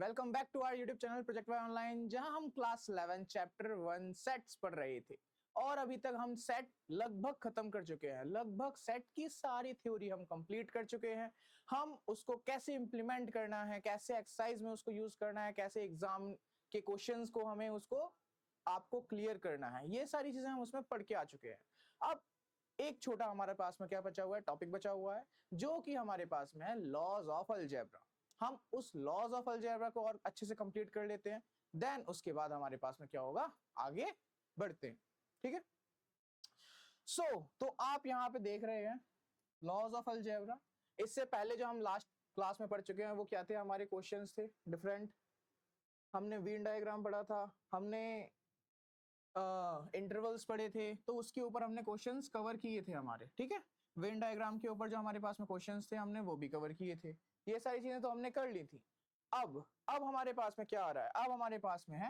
Welcome back to our YouTube channel project Y online, जहां हम class 11 chapter 1 sets पढ़ रहे थे। और अभी तक हम सेट लगभग खत्म कर चुके हैं। लगभग सेट की सारी थ्योरी हम कंप्लीट कर चुके हैं। हम उसको कैसे इंप्लीमेंट करना है, कैसे एक्सरसाइज में उसको यूज करना है, कैसे एग्जाम के क्वेश्चंस को हमें उसको आपको क्लियर करना है, ये सारी चीजें हम उसमें पढ़ के आ चुके हैं। अब एक छोटा हमारे पास में क्या बचा हुआ है, टॉपिक बचा हुआ है, जो कि हमारे पास में है लॉज ऑफ अलजेब्रा। हम उस लॉज ऑफ अलजेब्रा को और अच्छे से कंप्लीट कर लेते हैं, देन उसके बाद हमारे पास में क्या होगा, आगे बढ़ते हैं। ठीक है। तो आप यहां पे देख रहे हैं लॉज ऑफ अलजेब्रा। इससे पहले जो हम लास्ट क्लास में पढ़ चुके हैं वो क्या थे, हमारे क्वेश्चंस थे डिफरेंट। हमने वेन डायग्राम पढ़ा था, हमने इंटरवल्स पढ़े थे, तो उसके ऊपर हमने क्वेश्चंस कवर किए थे हमारे। ठीक है। वेन डायग्राम के ऊपर जो हमारे पास में क्वेश्चंस थे हमने वो भी कवर किए थे। ये सारी चीजें तो हमने कर ली थी। अब हमारे पास में क्या आ रहा है, अब हमारे पास में है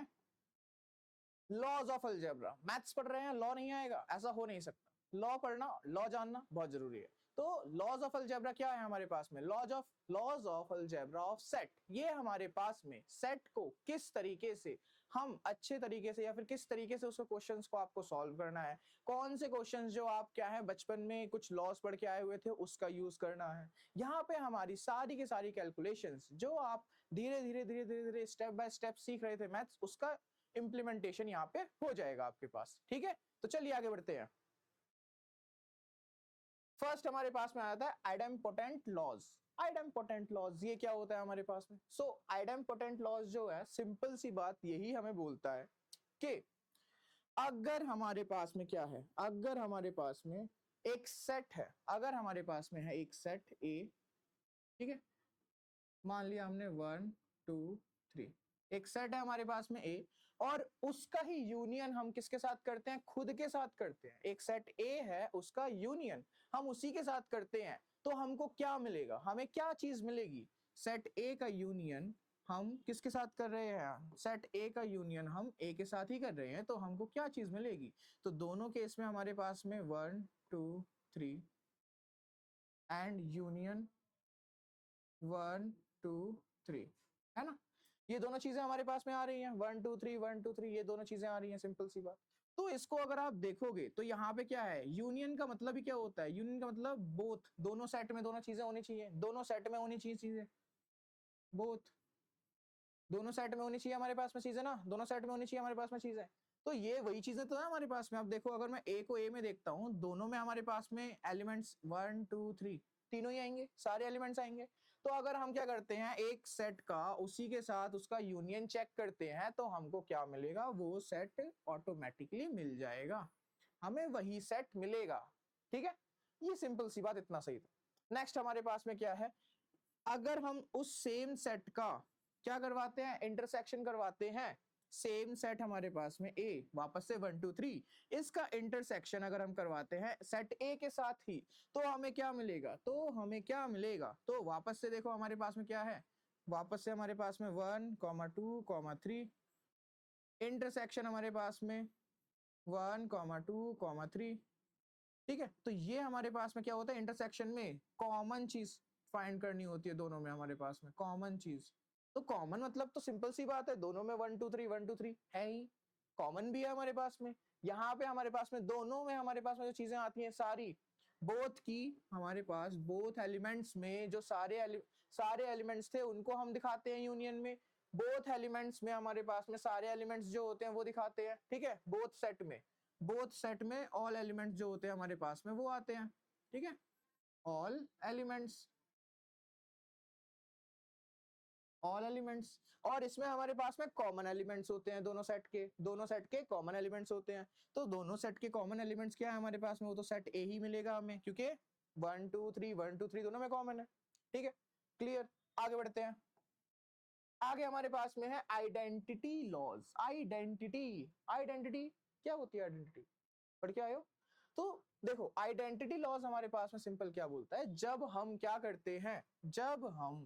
लॉज ऑफ अलजेब्रा। मैथ्स पढ़ रहे हैं, लॉ नहीं आएगा, ऐसा हो नहीं सकता। लॉ पढ़ना, लॉ जानना बहुत जरूरी है। तो लॉज ऑफ अलजेब्रा क्या है हमारे पास में, laws of algebra of set. ये हमारे पास में सेट को किस तरीके से हम अच्छे तरीके से या फिर किस तरीके से उसको क्वेश्चंस को आपको सॉल्व करना है, कौन से क्वेश्चंस जो आप क्या है बचपन में कुछ लॉज पढ़ के आए हुए थे उसका यूज करना है। यहाँ पे हमारी सारी की सारी कैलकुलेशंस जो आप धीरे धीरे स्टेप बाय स्टेप सीख रहे थे मैथ्स, उसका इंप्लीमेंटेशन यहाँ पे हो जाएगा आपके पास। ठीक है। तो चलिए आगे बढ़ते हैं। फर्स्ट हमारे पास में आता है आइडेम्पोटेंट लॉज। आइडेम्पोटेंट लॉज ये क्या होता है हमारे पास में, आइडेम्पोटेंट लॉज जो है, सिंपल सी बात यही हमें बोलता है कि अगर हमारे पास में क्या है, अगर हमारे पास में एक सेट है, अगर हमारे पास में है एक सेट ए, ठीक है, मान लिया हमने 1 2 3, एक सेट है हमारे पास में ए, और उसका ही यूनियन हम किसके साथ करते हैं, खुद के साथ करते हैं। एक सेट ए है, उसका यूनियन हम उसी के साथ करते हैं, तो हमको क्या मिलेगा, हमें क्या चीज मिलेगी, सेट ए का यूनियन हम किसके साथ कर रहे हैं, सेट ए का यूनियन हम ए के साथ ही कर रहे हैं, तो हमको क्या चीज मिलेगी। तो दोनों केस में हमारे पास में 1 2 3 एंड यूनियन 1 2 3, है ना। ये दोनों चीजें हमारे पास में आ रही हैं, 1 2 3 1 2 3, ये दोनों चीजें आ रही हैं, सिंपल सी बात। तो इसको अगर आप देखोगे तो यहाँ पे क्या है, यूनियन का मतलब ही क्या होता है, यूनियन का मतलब बोथ, दोनों सेट में दोनों चीजें होनी चाहिए, दोनों सेट में होनी चाहिए चीजें, बोथ, दोनों सेट में होनी चाहिए हमारे पास में चीजें ना, दोनों सेट में होनी चाहिए हमारे पास में चीजें। तो ये वही चीजें तो है हमारे पास में। अब देखो, अगर मैं ए को ए में देखता हूँ, दोनों में हमारे पास में एलिमेंट्स 1 2 3 तीनों ही आएंगे, सारे एलिमेंट्स आएंगे। तो अगर हम क्या करते हैं, एक सेट का उसी के साथ उसका यूनियन चेक करते हैं, तो हमको क्या मिलेगा, वो सेट ऑटोमेटिकली मिल जाएगा, हमें वही सेट मिलेगा। ठीक है। ये सिंपल सी बात, इतना सही था। नेक्स्ट हमारे पास में क्या है, अगर हम उस सेम सेट का क्या करवाते हैं, इंटरसेक्शन करवाते हैं, सेम सेट हमारे पास में ए, वापस से 1 2 3, इसका इंटरसेक्शन अगर हम करवाते हैं सेट ए के साथ ही, तो हमें क्या मिलेगा, तो हमें क्या मिलेगा, तो वापस से देखो हमारे पास में क्या है, वापस से हमारे पास में 1 2 3, इंटरसेक्शन हमारे पास में 1 2 3। ठीक है। तो ये हमारे पास में क्या होता है, इंटरसेक्शन में कॉमन चीज फाइंड करनी होती है, दोनों में हमारे पास में कॉमन चीज। तो कॉमन मतलब तो सिंपल सी बात है, दोनों में 1 2 3 1 2 3 है ही, कॉमन भी है हमारे पास में। यहाँ पे हमारे पास में दोनों में हमारे पास में जो चीजें आती हैं सारी, बोथ की, हमारे पास बोथ एलिमेंट्स में जो सारे एलिमेंट्स थे उनको हम दिखाते हैं यूनियन में, बोथ एलिमेंट्स में हमारे पास में सारे एलिमेंट्स जो होते हैं वो दिखाते हैं। ठीक है। बोथ सेट में ऑल एलिमेंट्स जो होते हैं हमारे पास में वो आते हैं। ठीक है। ऑल एलिमेंट्स, ऑल एलिमेंट्स, और इसमें हमारे पास में कॉमन एलिमेंट्स होते हैं, दोनों सेट के कॉमन एलिमेंट्स होते हैं। तो दोनों सेट के कॉमन एलिमेंट्स क्या है हमारे पास में, वो तो सेट ए ही मिलेगा हमें, क्योंकि 1 2 3 1 2 3 दोनों में कॉमन है। ठीक है। क्लियर। आगे बढ़ते हैं। आगे हमारे पास में है आइडेंटिटी लॉज। आइडेंटिटी क्या होती है, आइडेंटिटी पढ़ के आए हो। तो देखो, आइडेंटिटी लॉज हमारे पास में सिंपल क्या बोलता है, जब हम क्या करते हैं, जब हम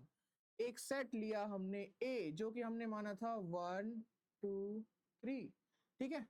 एक सेट लिया हमने ए, जो कि हमने माना था 1 2 3, ठीक है,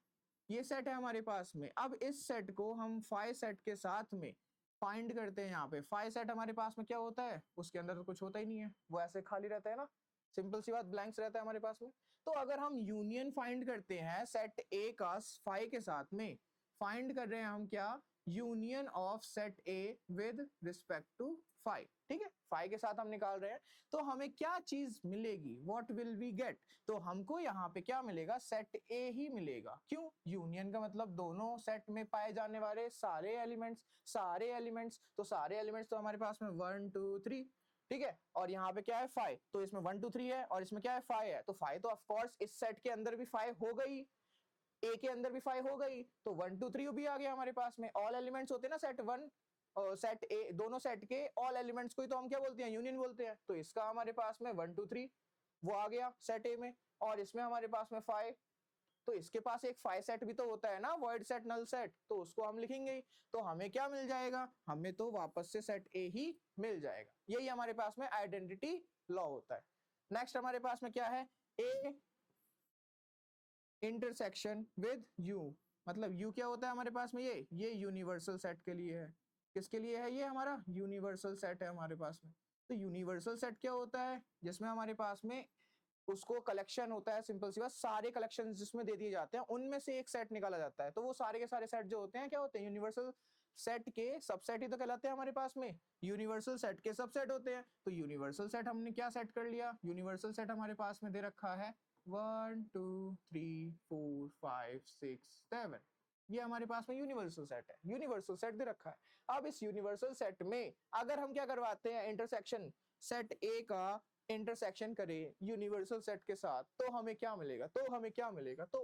ये सेट है हमारे पास में। अब इस सेट को हम फाइव सेट के साथ में फाइंड करते हैं। यहाँ पे फाइव सेट हमारे पास में क्या होता है, उसके अंदर तो कुछ होता ही नहीं है, वो ऐसे खाली रहता है ना। सिंपल सी बात, ब्लैंक्स रहता है हमारे पास में। तो अगर हम यूनियन फाइंड करते हैं सेट ए का फाई के साथ में, फाइंड कर रहे हैं हम क्या, union of set A with respect to phi, ठीक है, फाई के साथ हम निकाल रहे हैं, तो हमें क्या चीज मिलेगी, व्हाट विल वी गेट, तो हमको यहाँ पे क्या मिलेगा, सेट ए ही मिलेगा। क्यों, यूनियन का मतलब दोनों सेट में पाए जाने वाले सारे एलिमेंट्स, तो सारे एलिमेंट्स तो हमारे पास में 1 2 3, ठीक है, और यहाँ पे क्या है 5, तो इसमें 1 2 3 है और इसमें क्या है 5 है, तो 5 तो ऑफ कोर्स इस सेट के अंदर भी 5 हो गई, ए के अंदर भी 5 हो गई, तो 1 2 3 भी आ गया हमारे पास में। ऑल एलिमेंट्स होते हैं ना सेट 1 और सेट ए, दोनों सेट के ऑल एलिमेंट्स को ही तो हम क्या बोलते हैं, यूनियन बोलते हैं। तो इसका हमारे पास में 1 2 3 वो आ गया सेट ए में, और इसमें हमारे पास में 5, तो इसके पास एक 5 सेट भी तो होता है ना, वॉइड सेट, नल सेट, तो उसको हम लिखेंगे ही। तो हमें क्या मिल जाएगा, हमें तो वापस से सेट ए ही मिल जाएगा। यही हमारे पास में आइडेंटिटी लॉ होता है। नेक्स्ट हमारे पास में क्या है, ए इंटरसेक्शन विद यू, मतलब यू क्या होता है हमारे पास में, ये यूनिवर्सल सेट के लिए है। किसके लिए है, ये हमारा यूनिवर्सल सेट है हमारे पास में। तो यूनिवर्सल सेट क्या होता है, जिसमें हमारे पास में उसको कलेक्शन होता है, सिंपल सी बात, सारे कलेक्शन जिसमें दे दिए जाते हैं उनमें से एक सेट निकाला जाता है। तो वो सारे के सारे सेट जो होते हैं क्या होते हैं, यूनिवर्सल सेट के सबसेट ही तो कहलाते हैं हमारे पास में, यूनिवर्सल सेट के सबसेट होते हैं। तो यूनिवर्सल सेट हमने क्या सेट कर लिया, यूनिवर्सल सेट हमारे पास में दे रखा है 1 2 3 4 5 6 7, ये हमारे पास में यूनिवर्सल सेट है, यूनिवर्सल सेट दे रखा है। अब इस यूनिवर्सल सेट में अगर हम क्या करवाते हैं, इंटरसेक्शन सेट ए का इंटरसेक्शन करें यूनिवर्सल सेट के साथ, तो हमें क्या मिलेगा, तो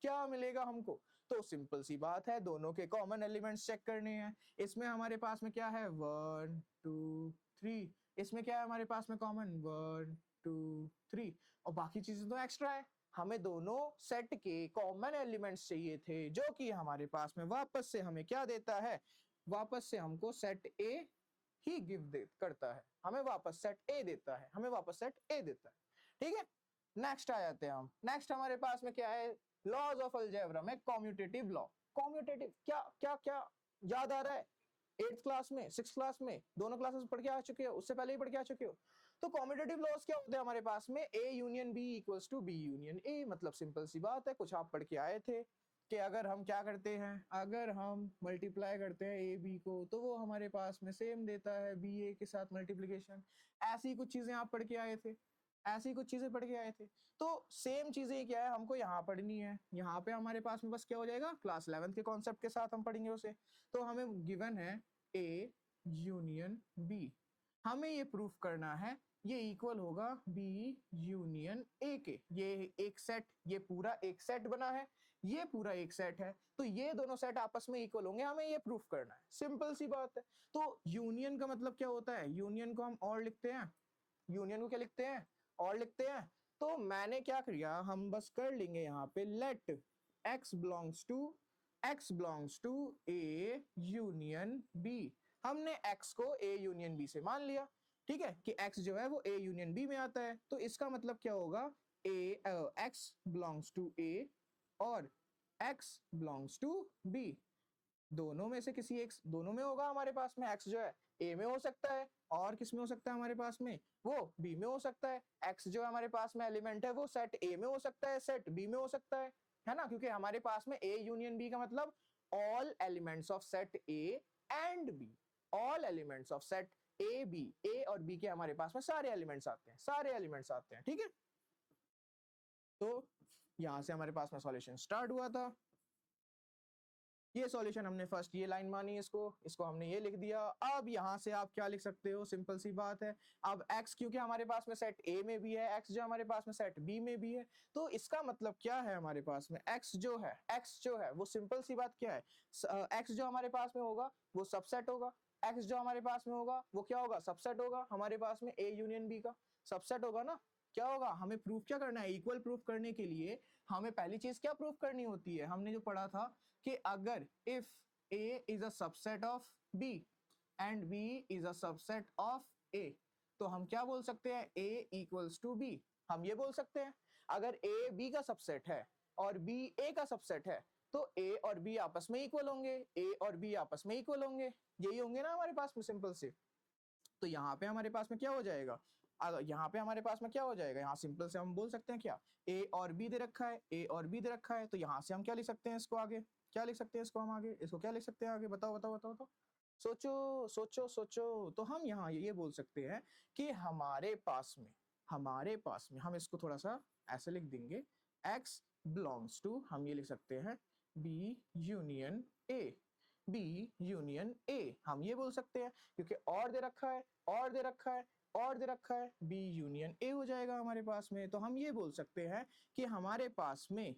क्या मिलेगा हमको, तो सिंपल सी बात है, दोनों के कॉमन एलिमेंट्स चेक करने हैं। इसमें हमारे पास में क्या है 1 2 3, इसमें क्या है हमारे पास में कॉमन 1 2 3, और बाकी चीजें तो एक्स्ट्रा है। हमें दोनों सेट के कॉमन एलिमेंट्स चाहिए थे, जो कि हमारे पास में वापस से हमें क्या देता है, वापस से हमको सेट ए ही करता है, हमें वापस सेट ए देता है, ठीक है। नेक्स्ट आ जाते हैं हम, नेक्स्ट हमारे पास में क्या है, लॉज ऑफ अलजेब्रा में कॉम्यूटेटिव लॉ। कॉम्यूटेटिव क्या क्या क्या याद आ रहा है, 8th क्लास में, 6th क्लास में, दोनों क्लासेस पढ़ के आ चुके हो, उससे पहले ही पढ़ के आ चुके हो। तो कॉम्यूटेटिव लॉज क्या होते हैं हमारे पास में, A union B equals to B union A, मतलब सिंपल सी बात है, कुछ आप पढ़ के आए थे कि अगर हम क्या करते हैं, अगर हम मल्टीप्लाई करते हैं ए बी को, तो वो हमारे पास में सेम देता है बी ए के साथ मल्टीप्लिकेशन। ऐसी कुछ चीजें आप पढ़ के आए थे, तो सेम चीजें क्या है हमको यहाँ पढ़नी है। यहाँ पे हमारे पास में बस क्या हो जाएगा, क्लास 11th के कॉन्सेप्ट के साथ हम पढ़ेंगे उसे। तो हमें गिवन है ए यूनियन बी, हमें ये प्रूफ करना है ये इक्वल होगा बी यूनियन ए के। ये एक सेट, ये पूरा एक सेट बना है, ये पूरा एक सेट है, तो ये दोनों सेट आपस में इक्वल होंगे, हमें ये प्रूफ करना है, सिंपल सी बात है। तो यूनियन का मतलब क्या होता है, यूनियन को हम और लिखते हैं, यूनियन को क्या लिखते हैं, और लिखते हैं। तो मैंने क्या किया, हम बस कर लेंगे यहाँ पे let x belongs to A union B, हमने x को a यूनियन b से मान लिया, ठीक है, कि x जो है वो a यूनियन b में आता है। तो इसका मतलब क्या होगा, x बिलोंग्स टू a और x बिलोंग्स टू b, दोनों में से किसी एक, दोनों में होगा हमारे पास में, x जो है a में हो सकता है और किस में हो सकता है हमारे पास में, वो b में हो सकता है। x जो हमारे पास में एलिमेंट है वो सेट a में हो सकता है, सेट b में हो सकता है ना, क्योंकि हमारे पास में a यूनियन b का मतलब all elements of set a and b, all elements of set a b, a और b के हमारे पास में सारे एलिमेंट्स आते हैं, ठीक है। तो यहां से हमारे पास में सॉल्यूशन स्टार्ट हुआ था, ये सॉल्यूशन हमने फर्स्ट ये लाइन मानी, इसको हमने ये लिख दिया। अब यहाँ से आप क्या लिख सकते हो, सिंपल सी बात है, अब x क्योंकि हमारे पास में सेट A में भी है, x जो हमारे पास में सेट B में भी है, तो इसका मतलब क्या है हमारे पास में x जो है वो सिंपल सी बात क्या है, x जो हमारे पास में होगा वो सबसेट होगा, x जो हमारे पास में होगा वो क्या होगा, सबसेट होगा, हमारे पास में A यूनियन B का सबसेट होगा ना। क्या होगा, हमें प्रूफ क्या करना है, इक्वल प्रूफ करने के लिए हमें पहली चीज क्या प्रूफ करनी होती है, हमने जो पढ़ा था कि अगर if A is a subset of B and B is a subset of A, तो हम क्या बोल सकते हैं, A equals to B, हम ये बोल सकते हैं। अगर A B का सबसेट है और B A का सबसेट है, तो A और B आपस में इक्वल होंगे, A और B आपस में इक्वल होंगे, यही होंगे ना हमारे पास में, सिंपल से। तो यहाँ पे हमारे पास में क्या हो जाएगा, अगर यहाँ पे हमारे पास में क्या हो जाएगा, यहाँ सिंपल से हम बोल सकते हैं क्या, ए और बी दे रखा है, ए और बी दे रखा है, तो यहाँ से हम क्या लिख सकते हैं इसको आगे, क्या लिख सकते हैं इसको हम आगे, इसको क्या लिख सकते हैं आगे, बताओ बताओ बताओ बताओ, सोचो सोचो सोचो। तो हम यहाँ ये बोल सकते हैं कि हमारे पास में हम इसको थोड़ा सा ऐसे लिख देंगे, x बिलोंग्स टू, हम ये लिख सकते हैं B union A, B union A, हम ये बोल सकते हैं क्योंकि और दे रखा है, और दे रखा है, और दे रखा है, बी यूनियन ए हो जाएगा हमारे पास में। तो हम ये बोल सकते हैं कि हमारे पास में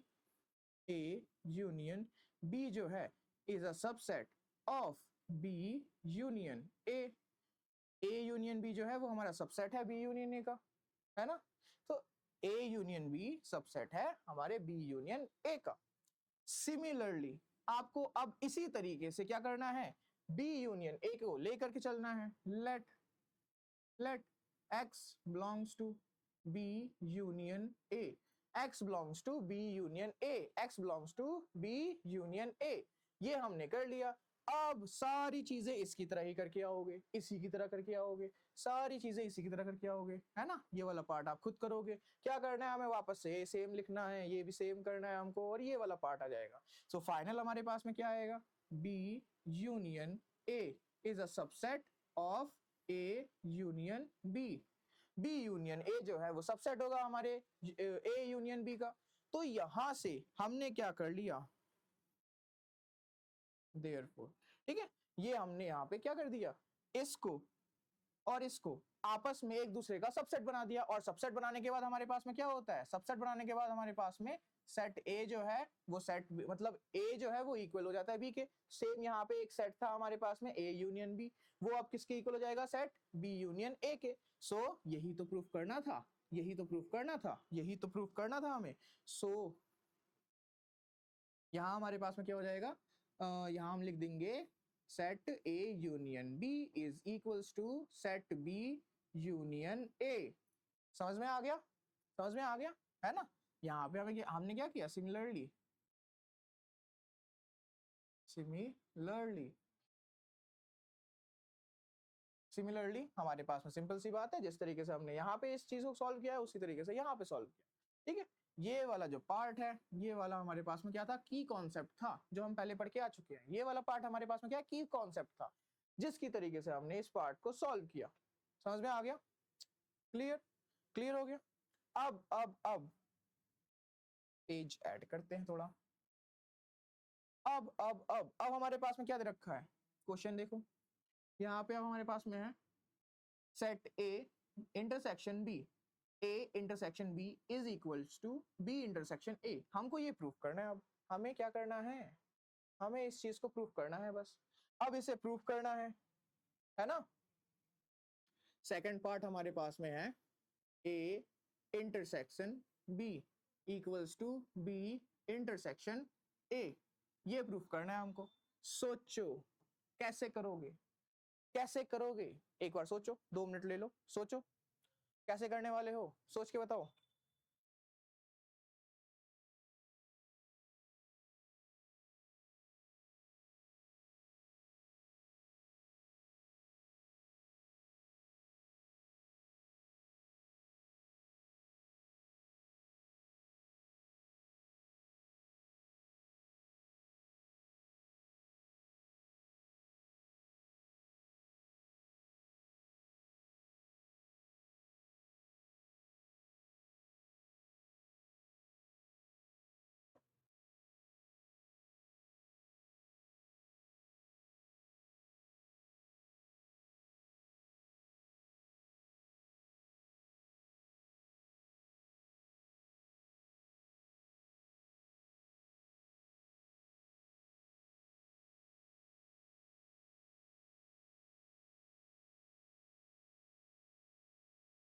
ए यूनियन बी जो है is a subset of B union A, A union B जो है वो हमारा सबसेट है बी यूनियन ए का, है ना। तो ए यूनियन बी सबसेट है हमारे बी यूनियन ए का। सिमिलरली आपको अब इसी तरीके से क्या करना है, बी यूनियन ए को लेकर के चलना है, late x belongs to b union a, x belongs to b union a, x belongs to b union a, ये हमने कर लिया। अब सारी चीजें इसकी तरह ही करके आओगे, इसी की तरह करके आओगे, सारी चीजें इसी की तरह करके आओगे, है ना। ये वाला पार्ट आप खुद करोगे, क्या करना है हमें, वापस से सेम लिखना है, ये भी सेम करना है हमको, और ये वाला पार्ट आ जाएगा। सो फाइनल हमारे पास में क्या आएगा, b union a is a subset of A union B, B union A जो है वो सबसेट होगा हमारे ए यूनियन बी का। तो यहां से हमने क्या कर लिया, देयरफॉर, ठीक है, ये हमने यहाँ पे क्या कर दिया, इसको और इसको आपस में एक दूसरे का सबसेट बना दिया। और सबसेट बनाने के बाद हमारे पास में क्या होता है, सबसेट बनाने के बाद हमारे पास में सेट ए जो है वो सेट मतलब ए जो है वो इक्वल हो जाता है बी के। सेम यहाँ पे एक सेट था हमारे पास में ए यूनियन बी, वो अब किसके इक्वल हो जाएगा, सेट बी यूनियन ए के। सो यही तो प्रूफ करना था, यही तो प्रूफ करना था, यही तो प्रूफ करना था हमें। सो यहाँ हमारे पास में क्या हो जाएगा, यहाँ हम लिख देंगे set A union B is equals to set B union A. समझ में आ गया, समझ में आ गया, है ना। यहाँ पे हमने क्या किया, सिमिलरली, सिमिलरली सिमिलरली हमारे पास में सिंपल सी बात है, जिस तरीके से हमने यहाँ पे इस चीज को सॉल्व किया है उसी तरीके से यहाँ पे सॉल्व किया, ठीक है। ये वाला जो पार्ट है, ये वाला हमारे पास में क्या था, की कॉन्सेप्ट था, जो हम पहले पढ़ के आ चुके हैं। ये वाला पार्ट हमारे पास में क्या, की कॉन्सेप्ट था, जिसकी तरीके से हमने इस पार्ट को सॉल्व किया। समझ में आ गया, क्लियर, क्लियर हो गया। अब पेज ऐड करते हैं थोड़ा। अब हमारे पास में क्या दे रखा है, क्वेश्चन देखो, यहाँ पे अब हमारे पास में है set A intersection B, A intersection B is equals to B intersection A. हमको ये प्रूफ करना है, अब हमें क्या करना है, हमें इस चीज को प्रूफ करना है बस। अब इसे प्रूफ करना है ना। सेकंड पार्ट हमारे पास में है A intersection B equals to B intersection A, ये प्रूफ करना है हमको। सोचो कैसे करोगे, कैसे करोगे, एक बार सोचो, 2 मिनट ले लो, सोचो कैसे करने वाले हो, सोच के बताओ।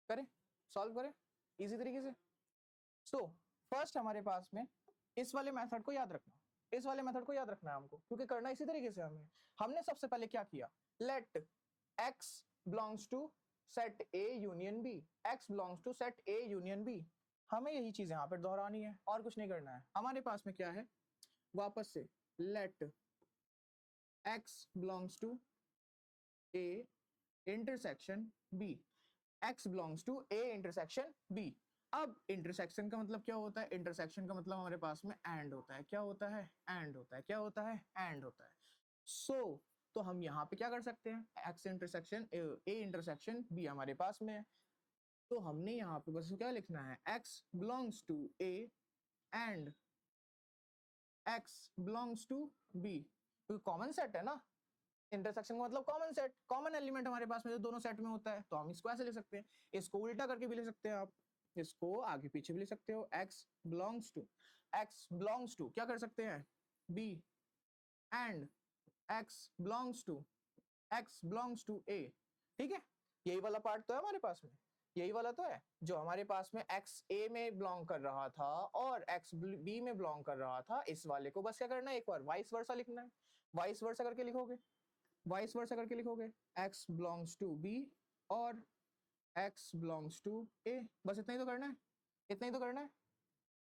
करें, सॉल्व करें इजी तरीके से। सो फर्स्ट हमारे पास में इस वाले मेथड को याद रखना, इस वाले मेथड को याद रखना है हमको, क्योंकि करना इसी तरीके से हमें। हमने सबसे पहले क्या किया, let x belongs to set a union b, x belongs to set a union b। हमें यही चीज यहाँ पर दोहरानी है और कुछ नहीं करना है। हमारे पास में क्या है, वापस से let x belongs to a intersection b, x belongs to a intersection b। अब इंटरसेक्शन का मतलब क्या होता है? इंटरसेक्शन का मतलब हमारे पास में एंड होता है। क्या होता है? एंड होता है। क्या होता है? एंड होता है। सो तो हम यहाँ पे क्या कर सकते हैं? x intersection a intersection b हमारे पास में है, तो हमने यहाँ पे बस क्या लिखना है? x belongs to a and x belongs to b। क्योंकि कॉमन सेट है ना, इंटरसेक्शन का मतलब कॉमन सेट, कॉमन एलिमेंट हमारे पास में जो दोनों सेट में होता है, तो हम इसको ऐसे लिख सकते हैं। इसको उल्टा करके भी लिख सकते हैं आप, इसको आगे पीछे भी लिख सकते हो। x बिलोंग्स टू क्या कर सकते हैं? b and x belongs to a। ठीक है, यही वाला पार्ट तो है हमारे पास में, यही वाला तो है जो हमारे पास में x a में बिलोंग कर रहा था और x b में बिलोंग कर रहा था। इस वाले को बस क्या करना है? एक बार वाइस वर्सा लिखना है। वाइस वर्सा करके लिखोगे, वाइस वर्सा करके लिखोगे x बिलोंग्स टू b और x बिलोंग्स टू a। बस इतना ही तो करना है, इतना ही तो करना है।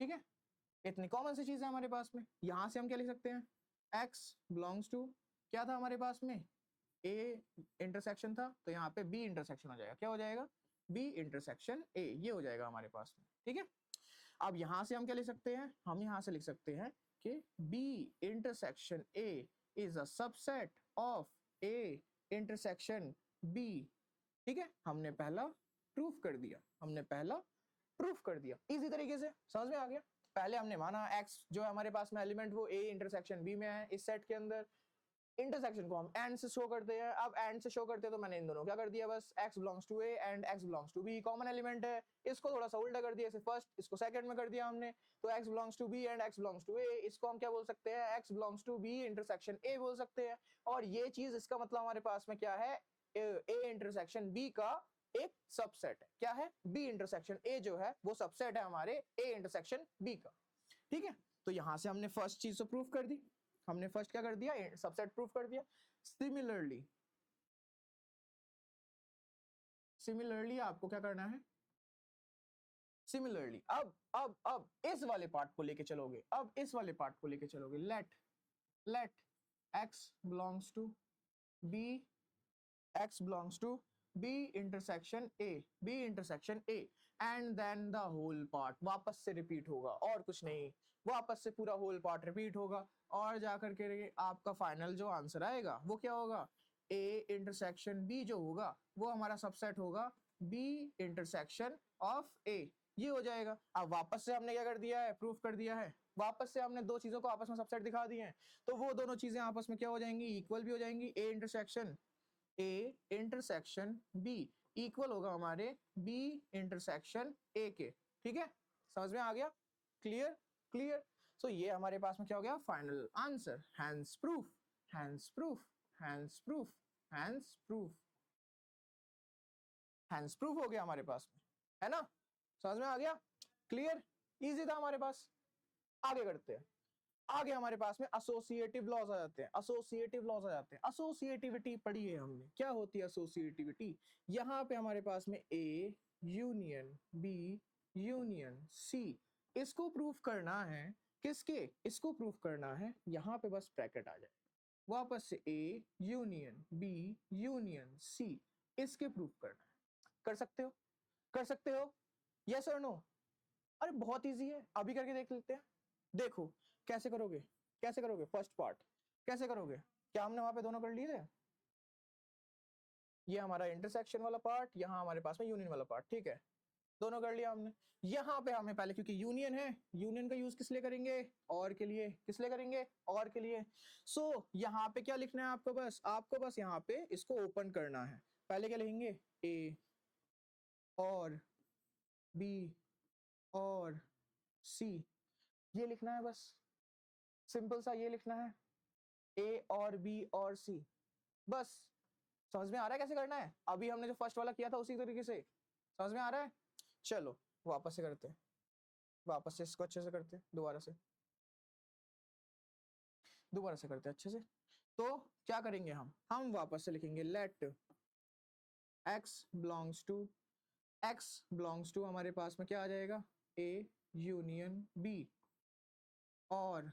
ठीक है, इतनी कॉमन सी चीज है हमारे पास में। यहां से हम क्या लिख सकते हैं? x बिलोंग्स टू क्या था हमारे पास में? a इंटरसेक्शन था, तो यहाँ पे b इंटरसेक्शन हो जाएगा। क्या हो जाएगा? b इंटरसेक्शन a, ये हो जाएगा हमारे पास में। ठीक है, अब यहां से हम क्या लिख सकते हैं? हम यहां से लिख सकते हैं कि b intersection a is a subset of a intersection b। ठीक है, हमने पहला प्रूफ कर दिया, हमने पहला प्रूफ कर दिया। इजी तरीके से समझ में आ गया। पहले हमने माना x जो है हमारे पास में एलिमेंट वो a इंटरसेक्शन b में है इस सेट के अंदर। इंटरसेक्शन को हम एंड से शो करते हैं। अब एंड से शो करते हैं तो मैंने इन दोनों क्या कर दिया? बस x belongs to a and x belongs to b common element है, इसको थोड़ा सा उल्टा कर दिया, इसे फर्स्ट इसको सेकंड में कर दिया हमने। तो x belongs to b and x belongs to a, इसको हम क्या बोल सकते हैं? x belongs to b intersection a बोल सकते हैं। और ये चीज, इसका मतलब हमारे पास में क्या है? a इंटरसेक्शन b का एक सबसेट है। क्या है? b इंटरसेक्शन a जो है वो सबसेट है हमारे a इंटरसेक्शन b का। ठीक है, तो यहां से हमने फर्स्ट चीज तो प्रूफ कर दी, हमने फर्स्ट क्या कर दिया? सबसेट प्रूफ कर दिया। सिमिलरली सिमिलरली आपको क्या करना है? सिमिलरली अब इस वाले पार्ट को लेके चलोगे, अब इस वाले पार्ट को लेके चलोगे। Let x belongs to b, x belongs to b intersection a and then the whole part वापस से रिपीट होगा, और कुछ नहीं, वापस से पूरा होल पार्ट रिपीट होगा। और जाकर के आपका फाइनल जो आंसर आएगा वो क्या होगा? a इंटरसेक्शन b जो होगा वो हमारा सबसेट होगा b इंटरसेक्शन ऑफ a, ये हो जाएगा। अब वापस से हमने क्या कर दिया है? प्रूफ कर दिया है। वापस से हमने दो चीजों को आपस में सबसेट दिखा दिए हैं, तो वो दोनों चीजें आपस में क्या हो जाएंगी? इक्वल भी हो जाएंगी। a इंटरसेक्शन b इक्वल होगा हमारे b इंटरसेक्शन a के। ठीक है, समझ में आ गया? Clear clear. सो ये हमारे पास में क्या हो गया? Final answer. Hence proof, hence proof, hence proof, hence proof, hence proof हो गया हमारे पास में, है ना? समझ में आ गया? क्लियर, इजी था हमारे पास। आगे करते हैं। आगे हमारे पास में एसोसिएटिव लॉज आ जाते हैं, एसोसिएटिव लॉज आ जाते हैं। एसोसिएटिविटी पढ़ी है हमने, क्या होती है एसोसिएटिविटी? यहाँ पे हमारे पास में A union B union C, इसको प्रूफ करना है। किसके? इसको प्रूफ करना है, यहाँ पे बस ब्रैकेट आ जाए, वापस से A union B union C, इसके प्रूफ करना है। कर सकते हो? कर सकते हो? यस और नो? अरे बहुत इजी है, अभी करके देख लेते हैं। देखो कैसे करोगे, कैसे करोगे? फर्स्ट पार्ट कैसे करोगे? क्या हमने वहां पे दोनों कर लिए थे? ये हमारा इंटरसेक्शन वाला पार्ट, यहाँ हमारे पास में यूनियन वाला पार्ट। ठीक है, दोनों कर लिया हमने। यहाँ पे हमें पहले, क्योंकि यूनियन है, यूनियन का यूज किस लिए करेंगे? और के लिए। किस लिए करेंगे? और के लिए। सो यहाँ पे क्या लिखना है आपको? बस आपको बस यहाँ पे इसको ओपन करना है। पहले क्या लिखेंगे? ए और बी और सी, ये लिखना है बस, सिंपल सा ये लिखना है, ए और बी और सी। बस समझ में आ रहा है कैसे करना है? अभी हमने जो फर्स्ट वाला किया था उसी तरीके से समझ में आ रहा है? चलो वापस से करते हैं, वापस से इसको अच्छे से करते हैं, दोबारा से करते हैं अच्छे से। तो क्या करेंगे हम वापस से लिखेंगे लेट x बिलोंग्स टू हमारे पास में क्या आ जाएगा? a यूनियन b, और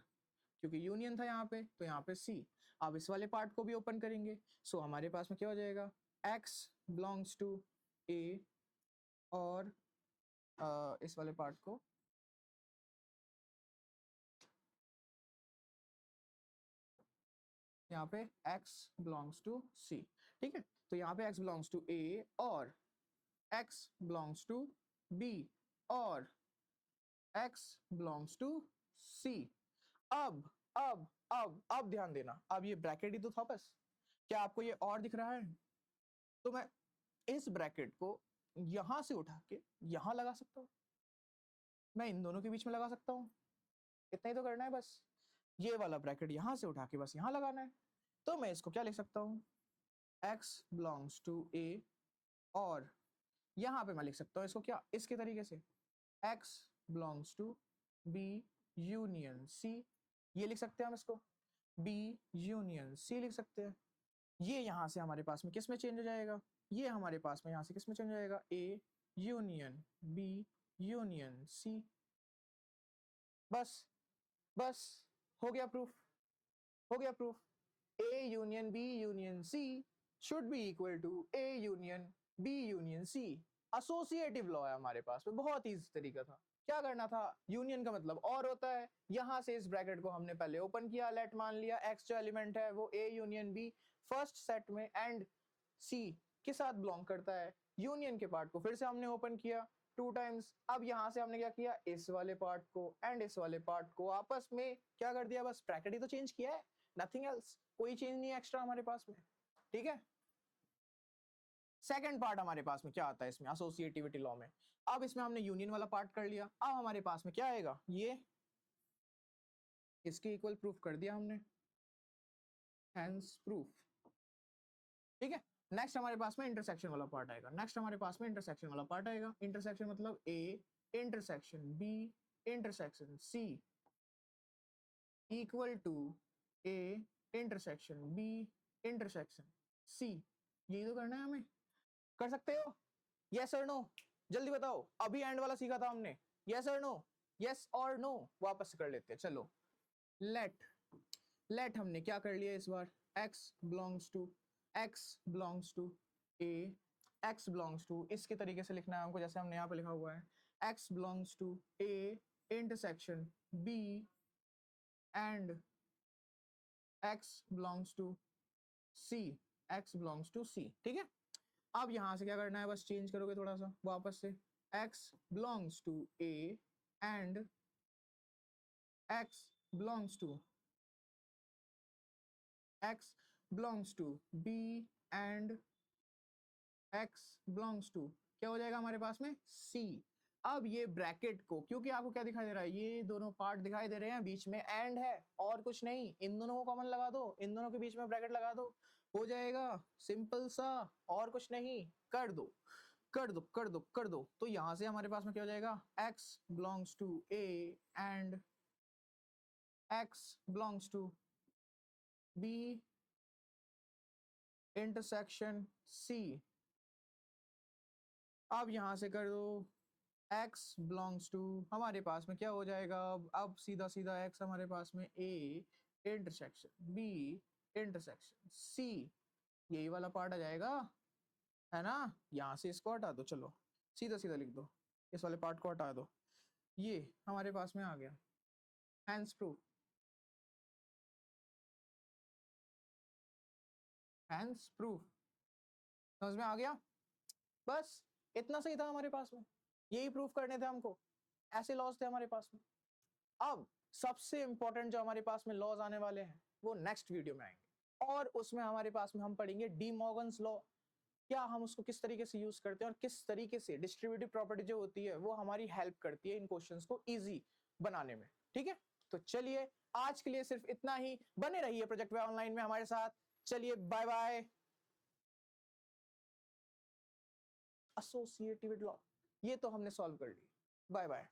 क्योंकि यूनियन था यहाँ पे तो यहाँ पे C। अब इस वाले पार्ट को भी ओपन करेंगे, सो हमारे पास में क्या हो जाएगा? x बिलोंग्स टू a और इस वाले पार्ट को यहाँ पे x बिलोंग्स टू c, ठीक है। तो यहाँ पे x बिलोंग्स टू a और x बिलोंग्स टू b और x बिलोंग्स टू c। अब अब ध्यान देना, अब ये ब्रैकेट ही तो था बस, क्या आपको ये और दिख रहा है? तो मैं इस ब्रैकेट को यहां से उठा के यहां लगा सकता हूं, मैं इन दोनों के बीच में लगा सकता हूं, इतना ही तो करना है बस। ये वाला ब्रैकेट यहां से उठा के बस यहां लगाना है। तो मैं इसको क्या लिख सकता हूं, x बिलोंग्स टू a, और यहां पे मैं लिख सकता हूं इसको क्या, इसके तरीके से x belongs to b union c, ये लिख सकते हैं हम इसको b यूनियन c लिख सकते हैं। ये यहां से हमारे पास में किस में चेंज हो जाएगा, ये हमारे पास में यहां से किस में चेंज हो जाएगा, a union b union c। बस बस हो गया प्रूफ, हो गया proof. A union B union C should be equal to A union B union C। Associative law है हमारे पास में, बहुत इजी तरीका था। क्या करना था, यूनियन का मतलब और होता है, यहां से इस ब्रैकेट को हमने पहले ओपन किया, लेट मान लिया x जो एलिमेंट है वो A union B first set में एंड C के साथ बिलोंग करता है। यूनियन के पार्ट को फिर से हमने ओपन किया 2 टाइम्स। अब यहां से हमने क्या किया, इस वाले पार्ट को एंड इस वाले पार्ट को आपस में क्या कर दिया, बस ब्रैकेट ही तो चेंज किया है, नथिंग एल्स, कोई चेंज नहीं एक्स्ट्रा हमारे पास में, ठीक है। सेकंड पार्ट हमारे पास में क्या आता है इसमें, एसोसिएटिविटी लॉ में। अब इसमें हमने यूनियन वाला पार्ट कर लिया, अब हमारे पास में क्या आएगा, ये इसके इक्वल प्रूफ कर दिया हमने, हेंस प्रूफ, ठीक है। नेक्स्ट हमारे पास में इंटरसेक्शन वाला पार्ट आएगा, नेक्स्ट हमारे पास में इंटरसेक्शन वाला पार्ट आएगा। इंटरसेक्शन मतलब A intersection B intersection C equal to A intersection B intersection C। यही तो करना है हमें, कर सकते हो? यस और नो, जल्दी बताओ, अभी एंड वाला सीखा था हमने, यस और नो, यस और नो, वापस कर लेते हैं चलो। लेट हमने क्या कर लिया इस बार, x belongs to a, x belongs to, इसके तरीके से लिखना है हमको जैसे हमने यहाँ पे लिखा हुआ है, x belongs to a intersection b and x belongs to c, x belongs to c, ठीक है। अब यहां से क्या करना है, बस चेंज करोगे थोड़ा सा वापस से, x belongs to a and x belongs to b and x belongs to क्या हो जाएगा हमारे पास में, c। अब ये ब्रैकेट को, क्योंकि आपको क्या दिखाई दे रहा है, ये दोनों पार्ट दिखाई दे रहे हैं, बीच में एंड है और कुछ नहीं, इन दोनों को कॉमन लगा दो, इन दोनों के बीच में ब्रैकेट लगा दो, हो जाएगा सिंपल सा, और कुछ नहीं, कर दो कर दो कर दो कर दो। तो यहां से हमारे पास में क्या हो जाएगा, x belongs to a and x belongs to b intersection c। अब यहां से कर दो, x बिलोंग्स टू, हमारे पास में क्या हो जाएगा, अब सीधा सीधा x हमारे पास में a intersection b intersection c, यही वाला पार्ट आ जाएगा, है ना। यहाँ से इसको हटा दो, चलो सीधा सीधा लिख दो, इस वाले पार्ट को हटा दो, ये हमारे पास में आ गया, हैंस प्रूफ, हैंस प्रूफ, समझ में आ गया। बस इतना सही था हमारे पास में, यही प्रूफ करने थे हमको, ऐसे लॉज थे हमारे पास में। अब सबसे इंपॉर्टेंट जो हमारे पास में लॉज आने वाले हैं वो नेक्स्ट वीडियो में आएंगे, और उसमें हमारे पास में हम पढ़ेंगे डी मॉर्गन्स लॉ, क्या हम उसको किस तरीके से यूज करते हैं और किस तरीके से डिस्ट्रीब्यूटिव प्रॉपर्टी जो होती है वो हमारी हेल्प करती है इन क्वेश्चंस को इजी बनाने में, ठीक है। तो चलिए आज के लिए सिर्फ इतना ही, बने रहिए प्रोजेक्ट वे ऑनलाइन में हमारे साथ, चलिए बाय बाय। एसोसिएटिव लॉ ये तो हमने सॉल्व कर ली, बाय बाय।